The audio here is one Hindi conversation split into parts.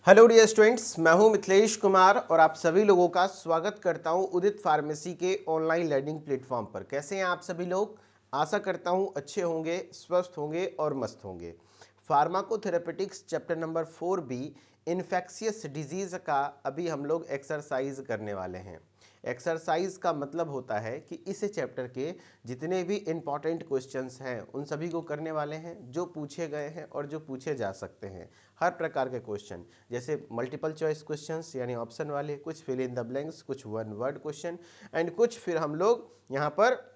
हेलो डियर स्टूडेंट्स, मैं हूं मिथिलेश कुमार और आप सभी लोगों का स्वागत करता हूं उदित फार्मेसी के ऑनलाइन लर्निंग प्लेटफॉर्म पर। कैसे हैं आप सभी लोग? आशा करता हूं अच्छे होंगे, स्वस्थ होंगे और मस्त होंगे। Pharmacotherapeutics chapter number 4B infectious disease का अभी हम लोग एक्सरसाइज करने वाले हैं। एक्सरसाइज का मतलब होता है कि इस चैप्टर के जितने भी इम्पॉर्टेंट क्वेश्चंस हैं उन सभी को करने वाले हैं, जो पूछे गए हैं और जो पूछे जा सकते हैं। हर प्रकार के क्वेश्चन, जैसे मल्टीपल चॉइस क्वेश्चंस यानी ऑप्शन वाले, कुछ फिल इन द ब्लैंक्स, कुछ वन वर्ड क्वेश्चन एंड कुछ फिर हम लोग यहाँ पर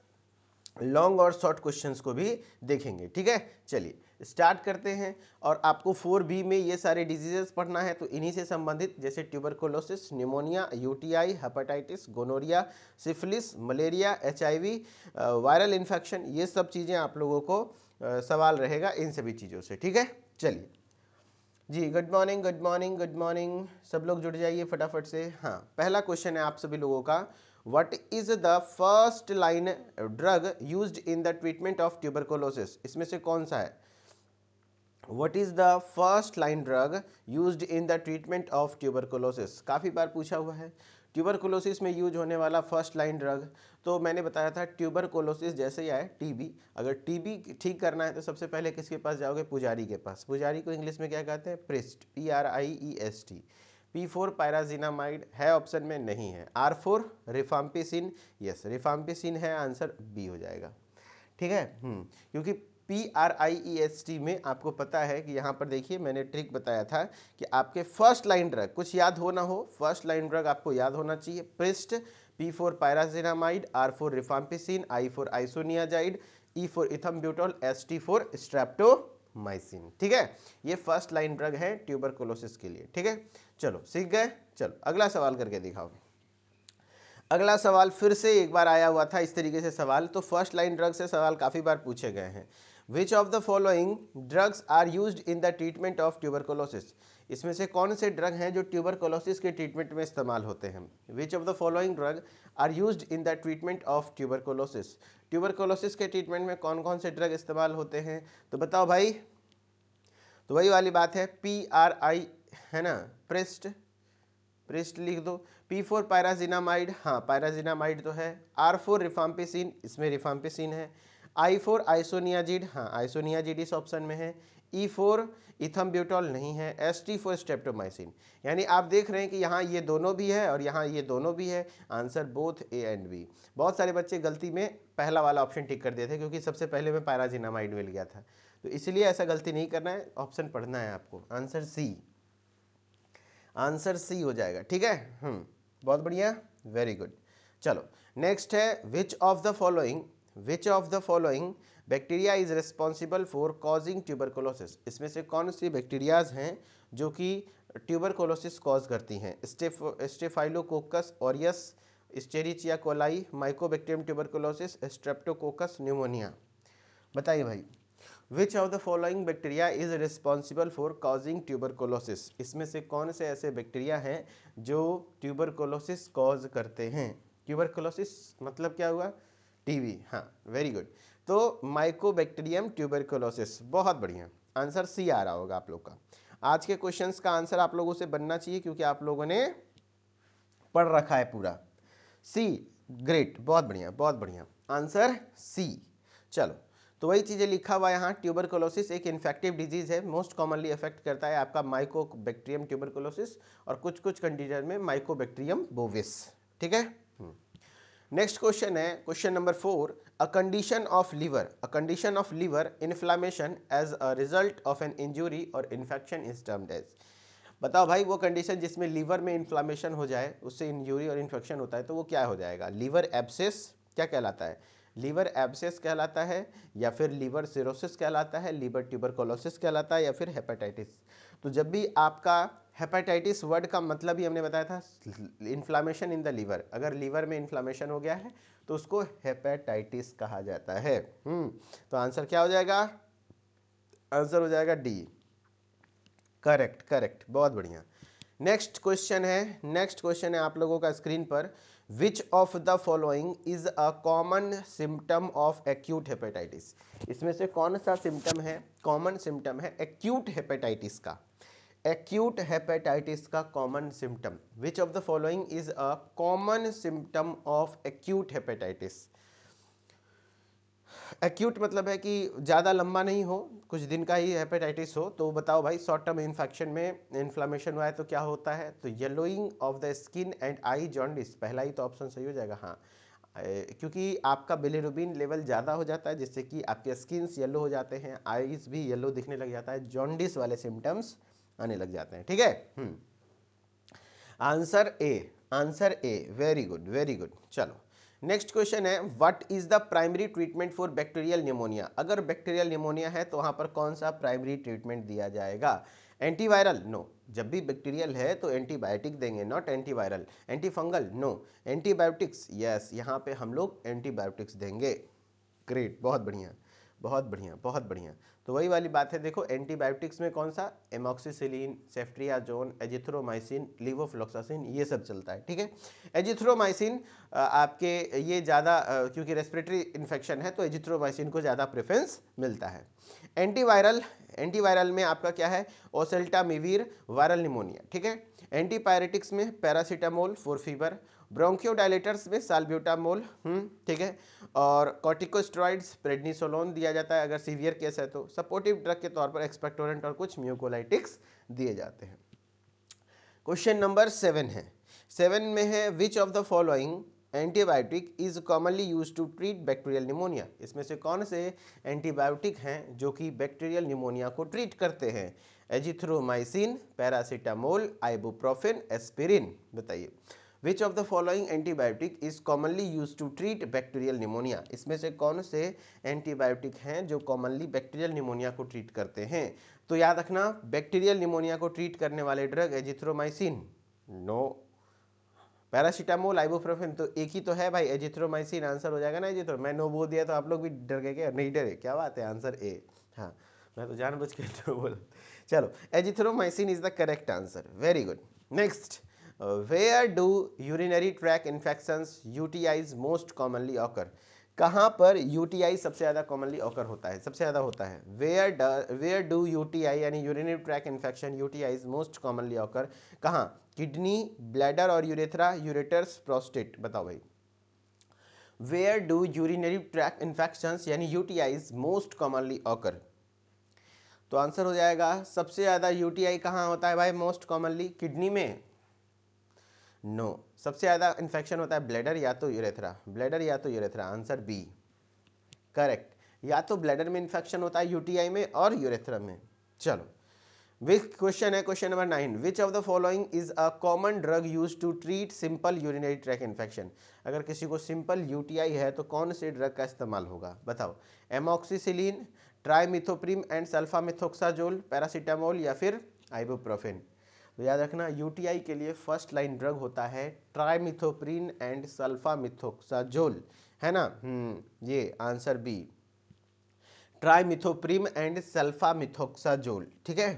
लॉन्ग और शॉर्ट क्वेश्चंस को भी देखेंगे। ठीक है, चलिए स्टार्ट करते हैं। और आपको 4B में ये सारे डिजीजेस पढ़ना है, तो इन्हीं से संबंधित जैसे tuberculosis, pneumonia, UTI, hepatitis, gonorrhoea, syphilis, malaria, HIV, viral infection, ये सब चीज़ें आप लोगों को सवाल रहेगा इन सभी चीज़ों से। ठीक है, चलिए जी, good morning good morning good morning, सब लोग जुड़ जाइए फटाफट से। हाँ, पहला क्वेश्चन है आप सभी लोगों का, what is the first line drug used in the treatment of tuberculosis? इसमें से कौन सा है? What is the first line drug used in the treatment of tuberculosis? काफ़ी बार पूछा हुआ है ट्यूबरकुलोसिस में यूज होने वाला फर्स्ट लाइन ड्रग। तो मैंने बताया था ट्यूबरकुलोसिस जैसे ही आए टीबी, अगर टीबी ठीक करना है तो सबसे पहले किसके पास जाओगे? पुजारी के पास। पुजारी को इंग्लिश में क्या कहते हैं? Priest, PRIEST। P4 पायराजिनामाइड है ऑप्शन में? नहीं है। R4 रिफाम्पिसिन, यस रिफाम्पिसिन है, आंसर बी हो जाएगा। ठीक है, क्योंकि PRIEST में आपको पता है कि यहाँ पर देखिए मैंने ट्रिक बताया था कि आपके फर्स्ट लाइन ड्रग कुछ याद हो ना हो, फर्स्ट लाइन ड्रग आपको याद होना चाहिए। Priest, P4 pyrazinamide, R4 rifampicin, I4 isoniazid, E4 इथम्ब्यूटोल, ST4 streptomycin. ठीक है, ये फर्स्ट लाइन ड्रग है ट्यूबरकुलोसिस के लिए। ठीक है, चलो सीख गए। चलो अगला सवाल करके दिखाओ। अगला सवाल फिर से एक बार आया हुआ था इस तरीके से सवाल, तो फर्स्ट लाइन ड्रग से सवाल काफ़ी बार पूछे गए हैं। Which of the following drugs are used in the treatment of tuberculosis? इसमें से कौन से ड्रग हैं जो ट्यूबरकुलोसिस के ट्रीटमेंट में इस्तेमाल होते हैं? Which of the following drug are used in the treatment of tuberculosis? Tuberculosis के ट्रीटमेंट में कौन कौन से ड्रग इस्तेमाल होते हैं? तो बताओ भाई। तो वही वाली बात है, PRI है ना, प्रेस्ट, प्रिस्ट लिख दो। P4 पायराजिनामाइड, हाँ पायराजिनामाइड तो है। R4 रिफाम्पिसिन, इसमें रिफाम्पिसिन है। I4 आइसोनियाजिड, हाँ आइसोनियाजिड इस ऑप्शन में है। E4 इथम्ब्यूटोल नहीं है। ST4 streptomycin. यानी आप देख रहे हैं कि यहाँ ये दोनों भी है और यहाँ ये दोनों भी है, answer both A and B। बहुत सारे बच्चे गलती में पहला वाला ऑप्शन टिक कर दिए थे क्योंकि सबसे पहले में पायराजिनामाइड मिल गया था, तो इसलिए ऐसा गलती नहीं करना है, ऑप्शन पढ़ना है आपको। आंसर C, आंसर सी हो जाएगा। ठीक है, बहुत बढ़िया, वेरी गुड। चलो नेक्स्ट है, which of the following bacteria is responsible for causing tuberculosis? इसमें से कौन सी बैक्टीरियाज हैं जो कि ट्यूबरकुलोसिस कॉज करती हैं? Staphylococcus aureus, Escherichia coli, Mycobacterium tuberculosis, Streptococcus pneumonia. बताइए भाई, विच of the following bacteria is responsible for causing tuberculosis? इसमें से कौन से ऐसे बैक्टीरिया हैं जो ट्यूबरकुलोसिस कॉज करते हैं? ट्यूबरकुलोसिस मतलब क्या हुआ? टीबी, हाँ वेरी गुड। तो माइकोबैक्टीरियम ट्यूबरकुलोसिस, बहुत बढ़िया, आंसर सी आ रहा होगा आप लोग का। आज के क्वेश्चंस का आंसर आप लोगों से बनना चाहिए क्योंकि आप लोगों ने पढ़ रखा है पूरा। सी, ग्रेट, बहुत बढ़िया बहुत बढ़िया, आंसर सी। चलो, तो वही चीज़ें लिखा हुआ यहाँ, ट्यूबरकुलोसिस एक इन्फेक्टिव डिजीज है, मोस्ट कॉमनली अफेक्ट करता है आपका माइकोबैक्टीरियम ट्यूबरकुलोसिस और कुछ कुछ कंडीशन में माइकोबैक्टीरियम बोविस। ठीक है, नेक्स्ट क्वेश्चन है question number 4, a condition of liver inflammation as a result of an injury और इन्फेक्शन इज टर्म्ड एज। बताओ भाई, वो कंडीशन जिसमें लीवर में इन्फ्लामेशन हो जाए, उससे इंजरी और इन्फेक्शन होता है, तो वो क्या हो जाएगा? लीवर एब्सेस क्या कहलाता है? लीवर एब्सेस कहलाता है, या फिर लीवर सिरोसिस कहलाता है, लीवर ट्यूबरकुलोसिस कहलाता है, या फिर हेपेटाइटिस। तो जब भी आपका हेपेटाइटिस वर्ड का मतलब ही हमने बताया था इन्फ्लामेशन इन द लीवर, अगर लीवर में इन्फ्लामेशन हो गया है तो उसको हेपेटाइटिस कहा जाता है। तो आंसर क्या हो जाएगा? आंसर हो जाएगा डी, करेक्ट करेक्ट, बहुत बढ़िया। नेक्स्ट क्वेश्चन है आप लोगों का स्क्रीन पर, विच of the following is a common symptom of acute hepatitis? इसमें से कौन सा सिम्टम है, कॉमन सिम्टम है एक्यूट हेपेटाइटिस का? एक्यूट हेपेटाइटिस का common symptom, which of the following is a common symptom of acute hepatitis. Acute मतलब है कि ज़्यादा लंबा नहीं हो, कुछ दिन का ही हेपेटाइटिस हो। तो बताओ भाई, शॉर्ट टर्म इन्फेक्शन में इन्फ्लामेशन हुआ है तो क्या होता है? तो yellowing of the skin and I jaundice, पहला ही तो ऑप्शन सही हो जाएगा। हाँ, क्योंकि आपका बिलिरुबिन लेवल ज़्यादा हो जाता है जिससे कि आपके स्किन्स येलो हो जाते हैं, आईज भी येलो दिखने लग जाता है, जॉन्डिस वाले सिम्टम्स आने लग जाते हैं। ठीक है, answer A, answer A, very good very good. चलो नेक्स्ट क्वेश्चन है, what is the primary treatment for bacterial pneumonia. अगर बैक्टीरियल निमोनिया है तो वहां पर कौन सा प्राइमरी ट्रीटमेंट दिया जाएगा? एंटीवायरल? नो, जब भी बैक्टीरियल है तो एंटीबायोटिक देंगे, not antiviral. Antifungal? No. Antibiotics? Yes, यहाँ पे हम लोग एंटीबायोटिक्स देंगे। ग्रेट, बहुत बढ़िया बहुत बढ़िया बहुत बढ़िया। तो वही वाली बात है, देखो एंटीबायोटिक्स में कौन सा? एमॉक्सिसिलिन, सेफ्ट्रियाजोन, एजिथ्रोमाइसिन, लीवोफ्लॉक्सासिन, ये सब चलता है। ठीक है, एजिथ्रोमाइसिन आपके ये ज़्यादा क्योंकि रेस्पिरेटरी इन्फेक्शन है तो एजिथ्रोमाइसिन को ज़्यादा प्रेफरेंस मिलता है। एंटीवायरल, एंटीवायरल में आपका क्या है? Oseltamivir, viral pneumonia. ठीक है, एंटीपायरेटिक्स में पैरासीटामोल फॉर फीवर, ब्रोंकियोडायलेटर्स में साल्ब्यूटामोल, ठीक है, और कॉर्टिकोस्टेरॉइड्स प्रेडनिसोलोन दिया जाता है अगर सीवियर केस है तो। सपोर्टिव ड्रग के तौर पर एक्सपेक्टोरेंट और कुछ म्यूकोलाइटिक्स दिए जाते हैं। क्वेश्चन नंबर 7 है, 7 में है, which of the following antibiotic is commonly use to treat bacterial pneumonia. इसमें से कौन से एंटीबायोटिक हैं जो कि बैक्टीरियल निमोनिया को ट्रीट करते हैं? Azithromycin, paracetamol, ibuprofen, aspirin. बताइए, which of the following antibiotic is commonly use to treat bacterial pneumonia. इसमें से कौन से एंटीबायोटिक हैं जो कॉमनली बैक्टीरियल निमोनिया को ट्रीट करते हैं? तो याद रखना, बैक्टीरियल निमोनिया को ट्रीट करने वाले drug azithromycin, no. Paracetamol, ibuprofen तो एक ही तो है भाई, एजिथ्रोमाइसिन आंसर हो जाएगा ना। एजिथ्रो, मैं नो बोल दिया तो आप लोग भी डर गए क्या? नहीं डरे, क्या बात है, आंसर ए। हाँ, मैं तो जानबूझ के तो बोला। चलो, azithromycin is the correct answer, very good. Next, where do urinary tract infections UTIs most commonly occur. कहाँ पर यूटीआई सबसे ज़्यादा कॉमनली ऑकर होता है, सबसे ज़्यादा होता है? वेयर डू यूटीआई यानी urinary tract infection UTIs most commonly occur, कहाँ? किडनी, ब्लैडर और यूरेथ्रा, यूरेटर्स, प्रोस्टेट। बताओ भाई, where do urinary tract infections यानी यूटीआईज मोस्ट कॉमनली ऑकर। तो आंसर हो जाएगा, सबसे ज़्यादा यूटीआई कहाँ होता है भाई मोस्ट कॉमनली? किडनी में? नो, सबसे ज़्यादा इन्फेक्शन होता है ब्लैडर या तो यूरेथ्रा, ब्लैडर या तो यूरेथ्रा, आंसर बी, करेक्ट। या तो ब्लैडर में इन्फेक्शन होता है यूटीआई में और यूरेथ्रा में। चलो, विच क्वेश्चन है, question number 9, which of the following is a common drug use to treat simple urinary tract infection. अगर किसी को सिंपल यूटीआई है तो कौन से ड्रग का इस्तेमाल होगा? बताओ, एमॉक्सिसिलिन, ट्राइमिथोप्रिम एंड सल्फामिथोक्साजोल, पैरासीटामोल या फिर आइबुप्रोफेन। तो याद रखना, यूटीआई के लिए फर्स्ट लाइन ड्रग होता है ट्राइमिथोप्रिन एंड सल्फामिथोक्साजोल, है ना। ये आंसर बी, ट्राइमिथोप्रिम एंड सल्फामिथोक्साजोल। ठीक है,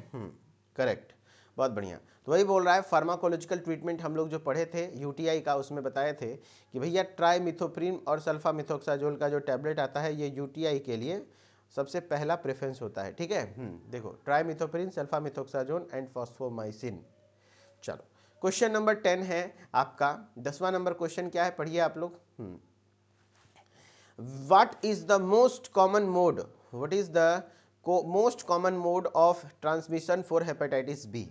करेक्ट, बहुत बढ़िया। तो वही बोल रहा है, फार्माकोलॉजिकल ट्रीटमेंट हम लोग जो पढ़े थे यूटीआई का, उसमें बताए थे कि भैया ट्राइमिथोप्रिम और सल्फामिथोक्साजोल का जो टैबलेट आता है ये यूटीआई के लिए सबसे पहला प्रेफरेंस होता है। ठीक है, देखो, ट्राइमिथोप्रिन, सल्फामिथोक्साजोल एंड फॉस्फोमाइसिन। चलो, क्वेश्चन नंबर 10 है आपका, 10वां नंबर क्वेश्चन क्या है, पढ़िए आप लोग। What is the most common mode? What is the most common mode of transmission for hepatitis B?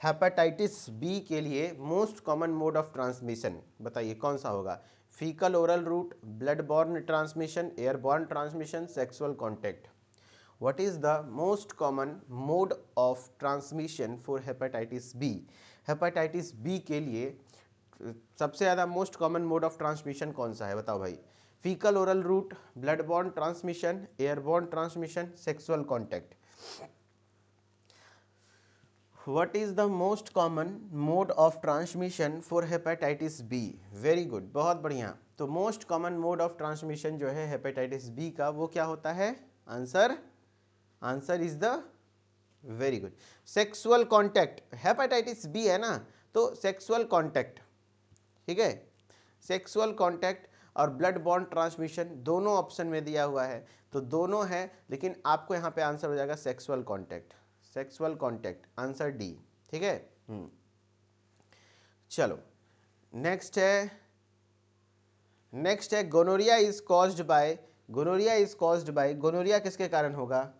Hepatitis B के लिए most common mode of transmission बताइए कौन सा होगा? Faecal oral route, blood borne transmission, airborne transmission, sexual contact. What is the most common mode of transmission for hepatitis B? Hepatitis B के लिए सबसे ज़्यादा most common mode of transmission कौन सा है? बताओ भाई, faecal oral route, blood borne transmission, airborne transmission, sexual contact. What is the most common mode of transmission for hepatitis B? Very good, बहुत बढ़िया। तो most common mode of transmission जो है हेपेटाइटिस बी का वो क्या होता है? Answer is the, very good, sexual contact. Hepatitis B है ना, तो सेक्सुअल कॉन्टैक्ट। ठीक है, सेक्सुअल कॉन्टैक्ट और ब्लड बॉर्न ट्रांसमिशन दोनों ऑप्शन में दिया हुआ है, तो दोनों है, लेकिन आपको यहाँ पे आंसर हो जाएगा sexual contact, sexual contact, answer D. ठीक है। चलो नेक्स्ट है, gonorrhoea is caused by, gonorrhoea किसके कारण होगा?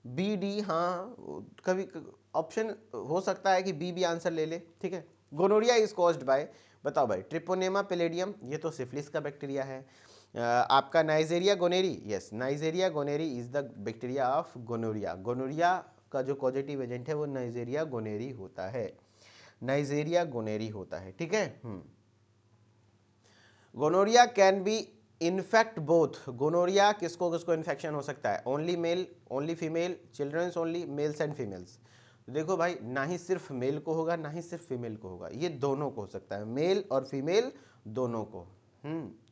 बी डी, हाँ कभी ऑप्शन हो सकता है कि बी भी आंसर ले ले, ठीक है। गोनोरिया इज कॉज्ड बाय, बताओ भाई, ट्रिपोनेमा पैलेडियम, ये तो सिफिलिस का बैक्टीरिया है। आपका Neisseria gonorrhoeae, yes Neisseria gonorrhoeae is the bacteria of gonorrhoea. Gonorrhoea का जो पॉजिटिव एजेंट है वो नाइजेरिया गोनेरी होता है, नाइजेरिया गोनेरी होता है, ठीक है। Gonorrhoea can be infect both, gonorrhoea किसको किसको इन्फेक्शन हो सकता है? Only male, only female, childrens only, males and females. देखो भाई, ना ही सिर्फ मेल को होगा ना ही सिर्फ फीमेल को होगा, ये दोनों को हो सकता है, मेल और फीमेल दोनों को।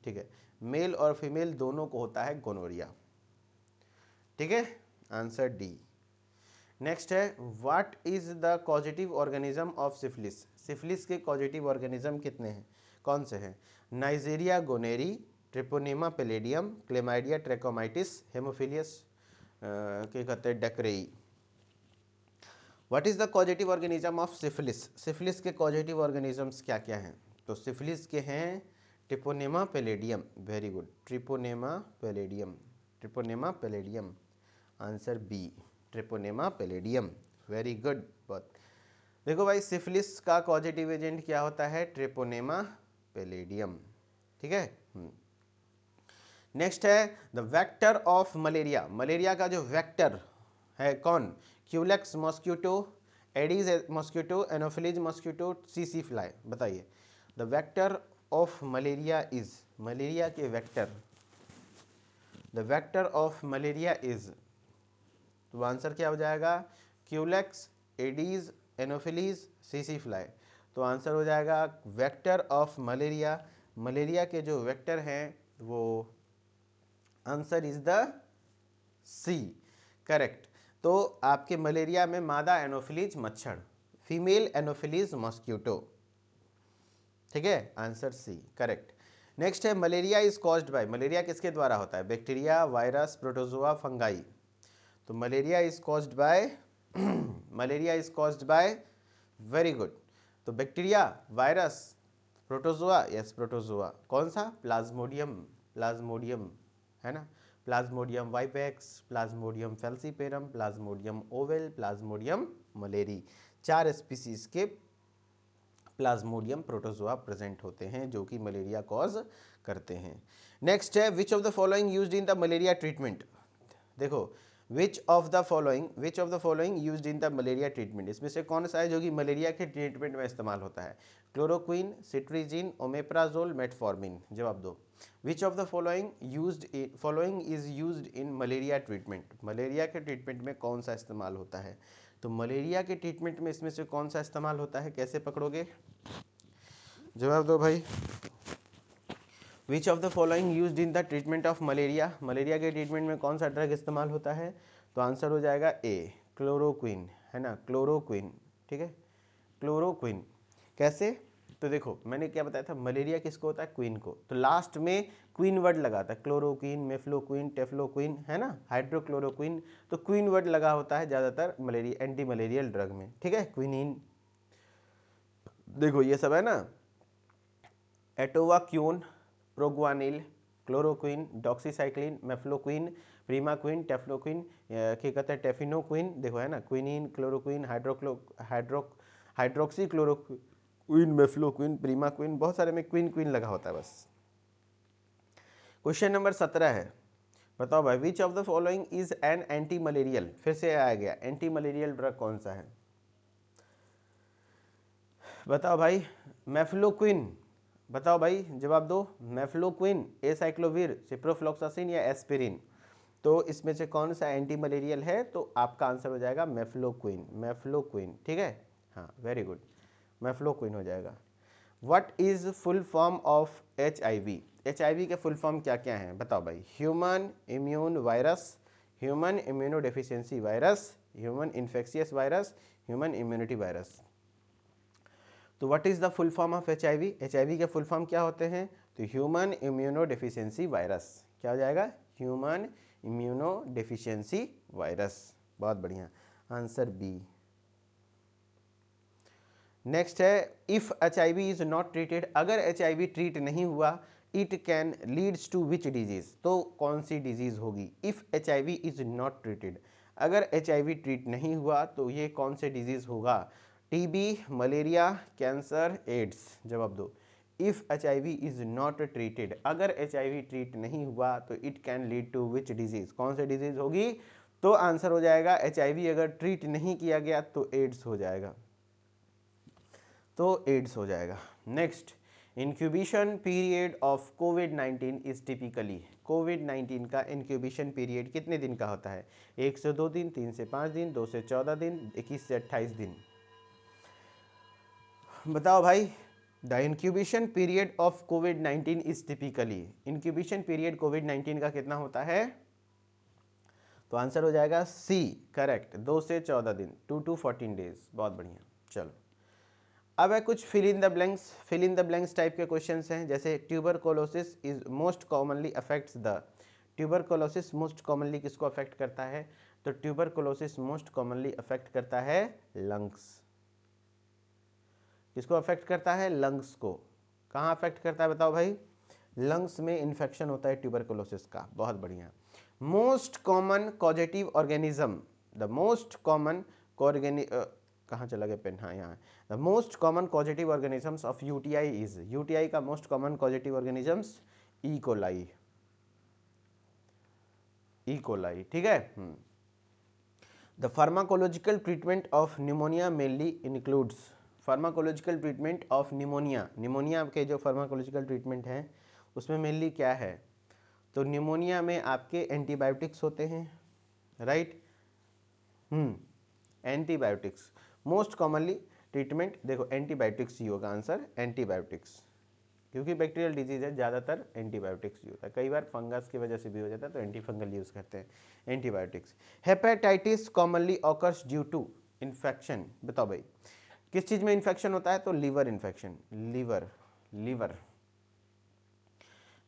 ठीक है, मेल और फीमेल दोनों को होता है गोनोरिया, ठीक है, आंसर डी। नेक्स्ट है, what is the causative organism of syphilis, syphilis के कॉजेटिव ऑर्गेनिज्म कितने हैं, कौन से हैं? Neisseria gonorrhoeae, Treponema pallidum, Chlamydia trachomatis, Haemophilus के कहते हैं ducreyi. What is the causative organism of syphilis, syphilis के कॉजेटिव ऑर्गेनिजम्स क्या क्या हैं? तो सिफिलिस के हैं Treponema pallidum, very good, Treponema pallidum, Treponema pallidum, answer B, Treponema pallidum, very good. बहुत देखो भाई, सिफिलिस का कॉजेटिव एजेंट क्या होता है? ट्रिपोनेमा पैलेडियम, ठीक है। नेक्स्ट है the vector of malaria, malaria का जो वेक्टर है कौन? Culex mosquito, Aedes mosquito, Anopheles mosquito, सीसी फ्लाई, बताइए। The vector of malaria is, malaria के vector, the vector of malaria is, तो आंसर क्या हो जाएगा? क्यूलेक्स, एडीज, एनोफिलीज, सीसी फ्लाई। तो आंसर हो जाएगा वेक्टर ऑफ मलेरिया, मलेरिया के जो वेक्टर हैं वो, answer is the C, correct. तो आपके मलेरिया में मादा एनोफिलीज मच्छर, फीमेल एनोफिलीज मॉस्क्यूटो, ठीक है, आंसर सी, करेक्ट। नेक्स्ट है, malaria is caused by, malaria किसके द्वारा होता है? Bacteria, virus, protozoa, fungi. तो malaria is caused by, malaria is caused by, very good. तो bacteria, virus, protozoa, yes protozoa, कौन सा? प्लाज्मोडियम, प्लाज्मोडियम है ना, Plasmodium vivax, Plasmodium falciparum, Plasmodium ovale, Plasmodium malariae, 4 species के प्लाज्मोडियम प्रोटोजोआ प्रेजेंट होते हैं जो कि मलेरिया कॉज करते हैं। नेक्स्ट है, which of the following used in the malaria treatment, देखो which of the following used in the malaria treatment, इसमें से कौन सा है जो कि मलेरिया के ट्रीटमेंट में इस्तेमाल होता है? क्लोरोक्विन, सिट्रीजिन, ओमेप्राजोल, मेटफॉर्मिन, जवाब दो। विच of the following is used in malaria treatment, malaria के ट्रीटमेंट में कौन सा इस्तेमाल होता है? तो मलेरिया के ट्रीटमेंट में इसमें से कौन सा इस्तेमाल होता है, कैसे पकड़ोगे? जवाब दो भाई। विच of the following used in the treatment of malaria, malaria के ट्रीटमेंट में कौन सा ड्रग इस्तेमाल होता है? तो आंसर हो जाएगा ए, क्लोरोक्विन, है ना, क्लोरोक्विन, ठीक है, क्लोरोक्विन। कैसे? तो देखो मैंने क्या बताया था, मलेरिया किसको होता है? क्वीन को, तो लास्ट में क्वीन वर्ड लगा था, क्लोरोक्विन, मेफ्लोक्विन, टेफ्लोक्विन, है ना, हाइड्रोक्लोरोक्विन, तो क्वीन वर्ड लगा होता है ज़्यादातर मलेरिया एंटी मलेरियल ड्रग में, ठीक है, क्विनिन। देखो ये सब है ना, atovaquone, proguanil, chloroquine, doxycycline, mefloquine, primaquine, tafenoquine, क्या कहते हैं टेफिनोक्विन, देखो है ना, quinine, chloroquine, hydroxy chloroquine, mefloquine, primaquine, बहुत सारे में क्विन क्विन लगा होता है बस। क्वेश्चन नंबर 17 है, बताओ भाई, विच of the following is an anti malarial, फिर से आया गया, एंटी मलेरियल ड्रग कौन सा है? बताओ भाई, मेफ्लोक्विन, बताओ भाई जवाब दो, मेफ्लोक्विन, एसाइक्लोविर, सिप्रोफ्लॉक्सासिन या एस्पिरिन। तो इसमें से कौन सा एंटी मलेरियल है? तो आपका आंसर हो जाएगा मेफ्लोक्विन, मेफ्लोक्विन, ठीक है, हाँ वेरी गुड, मेफ्लोक्विन हो जाएगा। What is full form of HIV, HIV के फुल फॉर्म क्या क्या हैं बताओ भाई? Human immune virus, human immuno deficiency virus, human infectious virus, human immunity virus. तो what is the full form of HIV, HIV के फुल फॉर्म क्या होते हैं? तो ह्यूमन इम्यूनो डेफिशिएंसी वायरस, क्या हो जाएगा? ह्यूमन इम्यूनो डेफिशिएंसी वायरस, बहुत बढ़िया, आंसर बी, नेक्स्ट है if HIV is not treated, अगर HIV ट्रीट नहीं हुआ it can leads to which disease, तो कौन सी डिजीज होगी। If HIV is not treated, अगर HIV ट्रीट नहीं हुआ तो ये कौन से डिजीज होगा। TB, malaria, cancer, AIDS. जवाब दो। If HIV is not treated, अगर HIV ट्रीट नहीं हुआ तो it can lead to which disease, कौन से डिजीज होगी। तो आंसर हो जाएगा HIV अगर ट्रीट नहीं किया गया तो एड्स हो जाएगा, तो एड्स हो जाएगा। Next, incubation period of covid is typically, कोविड-19 का इंक्यूबेशन पीरियड कितने दिन का होता है। 1 से 2 दिन, 3 से 5 दिन, 2 से 14 दिन, 21 से 28 दिन। बताओ भाई, the incubation period of covid is typically, incubation period कोविड-19 का कितना होता है। तो आंसर हो जाएगा सी, करेक्ट, 2 से 14 दिन, 2 to 14 डेज। बहुत बढ़िया। चलो अब है कुछ fill in the blanks, fill in the blanks type के क्वेश्चंस हैं। जैसे tuberculosis is most commonly affects the, tuberculosis most commonly किसको अफेक्ट करता है। तो ट्यूबरकुलोसिस मोस्ट कॉमनली अफेक्ट करता है लंग्स, किसको अफेक्ट करता है, लंग्स को। कहाँ अफेक्ट करता है बताओ भाई, लंग्स में इन्फेक्शन होता है ट्यूबरकुलोसिस का। बहुत बढ़िया। Most common causative organism, the most common कहाँ चला गया पेन, हाँ यहाँ। The most common causative organisms of UTI is, UTI का most common causative organisms E coli, E coli, ठीक है। The pharmacological treatment of pneumonia mainly includes, pharmacological treatment of pneumonia, pneumonia के जो फार्माकोलॉजिकल ट्रीटमेंट हैं उसमें मेनली क्या है। तो निमोनिया में आपके एंटीबायोटिक्स होते हैं, right. Antibiotics most commonly treatment, देखो एंटीबायोटिक्स ही होगा आंसर, एंटीबायोटिक्स, क्योंकि बैक्टीरियल डिजीज है, ज़्यादातर एंटीबायोटिक्स यूज होता है। कई बार फंगस की वजह से भी हो जाता है तो एंटी फंगल यूज़ करते हैं, antibiotics. Hepatitis commonly occurs due to infection, बताओ भाई किस चीज़ में इन्फेक्शन होता है। तो liver infection, liver, liver,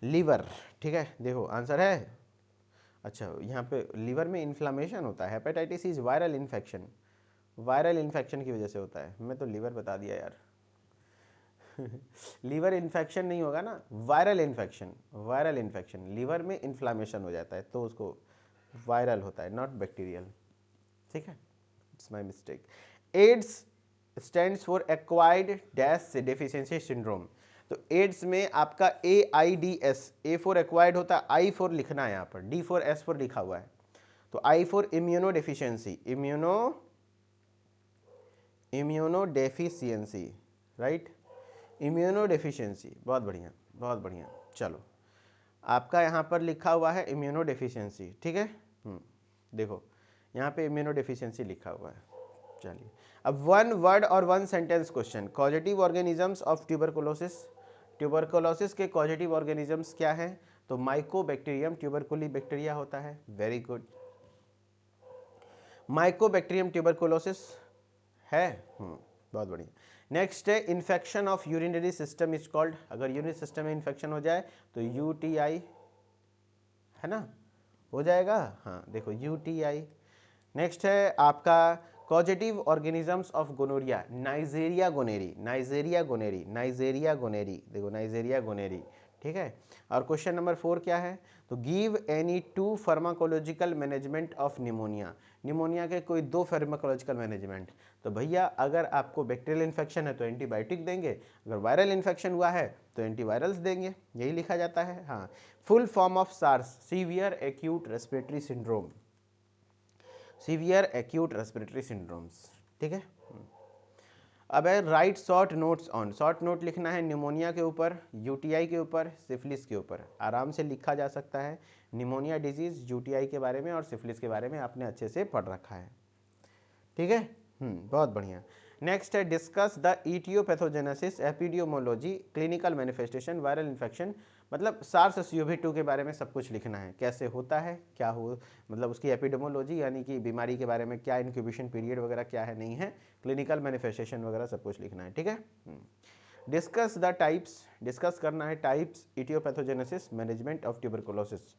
liver, ठीक है। देखो आंसर है, अच्छा यहाँ पे लीवर में इन्फ्लामेशन होता है। Hepatitis is viral infection, viral infection की वजह से होता है। मैं तो लीवर बता दिया यार लीवर इन्फेक्शन नहीं होगा ना, viral infection, viral infection, liver में इन्फ्लामेशन हो जाता है तो उसको वायरल होता है, नॉट बैक्टीरियल, ठीक है। It's my mistake. AIDS stands for acquired dash deficiency syndrome, तो एड्स में आपका AIDS, A फॉर एक्वायर्ड होता है, I फॉर लिखना है यहाँ पर, D फॉर S फॉर लिखा हुआ है। तो I for immuno deficiency, immuno deficiency, right, immuno deficiency. बहुत बढ़िया, बहुत बढ़िया। चलो आपका यहाँ पर लिखा हुआ है इम्यूनो डेफिशिएंसी, ठीक है। देखो यहाँ पे इम्यूनो डेफिशिएंसी लिखा हुआ है। चलिए अब वन वर्ड और one sentence question, causative organisms of tuberculosis, tuberculosis के कॉजेटिव ऑर्गेनिजम्स क्या है। तो माइकोबैक्टीरियम ट्यूबरकुली बैक्टीरिया होता है, वेरी गुड। माइकोबैक्टीरियम ट्यूबरकुलोसिस है, बहुत बढ़िया। नेक्स्ट है infection of urinary system is called, अगर यूरिनरी सिस्टम में इन्फेक्शन हो जाए तो UTI, है ना, हो जाएगा, हाँ देखो UTI। नेक्स्ट है आपका causative organisms of gonorrhoea, Neisseria gonorrhoeae, Neisseria gonorrhoeae, Neisseria gonorrhoeae, देखो नाइजेरिया गोनेरी, ठीक है। और क्वेश्चन नंबर 4 क्या है। तो give any 2 pharmacological management of pneumonia, pneumonia के कोई 2 फार्माकोलॉजिकल मैनेजमेंट। तो भैया अगर आपको बैक्टीरियल इन्फेक्शन है तो एंटीबायोटिक देंगे, अगर वायरल इन्फेक्शन हुआ है तो एंटीवायरल्स देंगे, यही लिखा जाता है। हाँ, full form of SARS, severe acute respiratory syndrome, severe acute respiratory syndromes, ठीक है। अब है write short notes on, short note लिखना है निमोनिया के ऊपर, UTI के ऊपर, सिफिलिस के ऊपर, आराम से लिखा जा सकता है। निमोनिया डिजीज, UTI के बारे में और सिफिलिस के बारे में आपने अच्छे से पढ़ रखा है, ठीक है। बहुत बढ़िया। नेक्स्ट है discuss the etiopathogenesis, epidemiology, clinical manifestation, viral infection, मतलब SARS-CoV-2 के बारे में सब कुछ लिखना है, कैसे होता है, क्या हो, मतलब उसकी एपिडेमोलॉजी यानी कि बीमारी के बारे में क्या इंक्यूबेशन पीरियड वगैरह क्या है नहीं है, क्लिनिकल मैनिफेस्टेशन वगैरह सब कुछ लिखना है, ठीक है। डिस्कस द टाइप्स, डिस्कस करना है types etiopathogenesis, management of tuberculosis.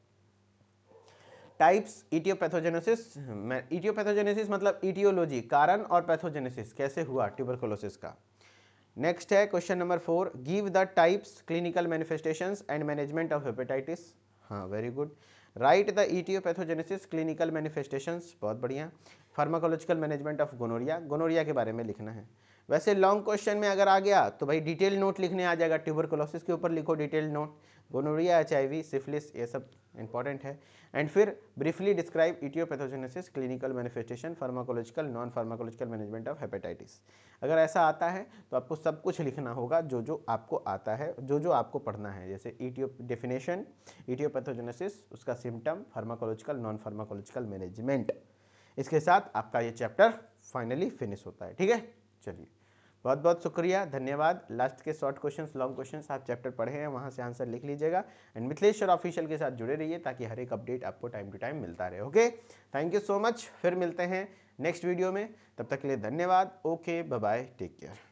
Types etiopathogenesis, etiopathogenesis मतलब इटियोलॉजी, कारण, और पैथोजेनेसिस कैसे हुआ ट्यूबरकुलोसिस का। नेक्स्ट है question number 4, give the types, clinical manifestations and management of hepatitis. हाँ, very good. Write the etiopathogenesis, clinical manifestations, बहुत बढ़िया। Pharmacological management of gonorrhoea, gonorrhoea के बारे में लिखना है। वैसे लॉन्ग क्वेश्चन में अगर आ गया तो भाई डिटेल नोट लिखने आ जाएगा, ट्यूबरकुलोसिस के ऊपर लिखो detail note, gonorrhoea, HIV, syphilis, ये सब इंपॉर्टेंट है। एंड फिर briefly describe etiopathogenesis, clinical manifestation, pharmacological, non pharmacological management of hepatitis. अगर ऐसा आता है तो आपको सब कुछ लिखना होगा जो जो आपको आता है, जो जो आपको पढ़ना है, जैसे डेफिनेशन, ईटियोपैथोजेनेसिस, उसका symptom, pharmacological, non pharmacological management. इसके साथ आपका ये चैप्टर फाइनली फिनिश होता है। ठीक है, चलिए, बहुत बहुत शुक्रिया, धन्यवाद। लास्ट के शॉर्ट क्वेश्चंस, लॉन्ग क्वेश्चंस आप चैप्टर पढ़े हैं, वहाँ से आंसर लिख लीजिएगा। एंड मिथिलेश्वर ऑफिशियल के साथ जुड़े रहिए ताकि हर एक अपडेट आपको टाइम टू टाइम मिलता रहे। Okay, thank you so much. फिर मिलते हैं नेक्स्ट वीडियो में, तब तक के लिए धन्यवाद। Okay, bye bye, take care.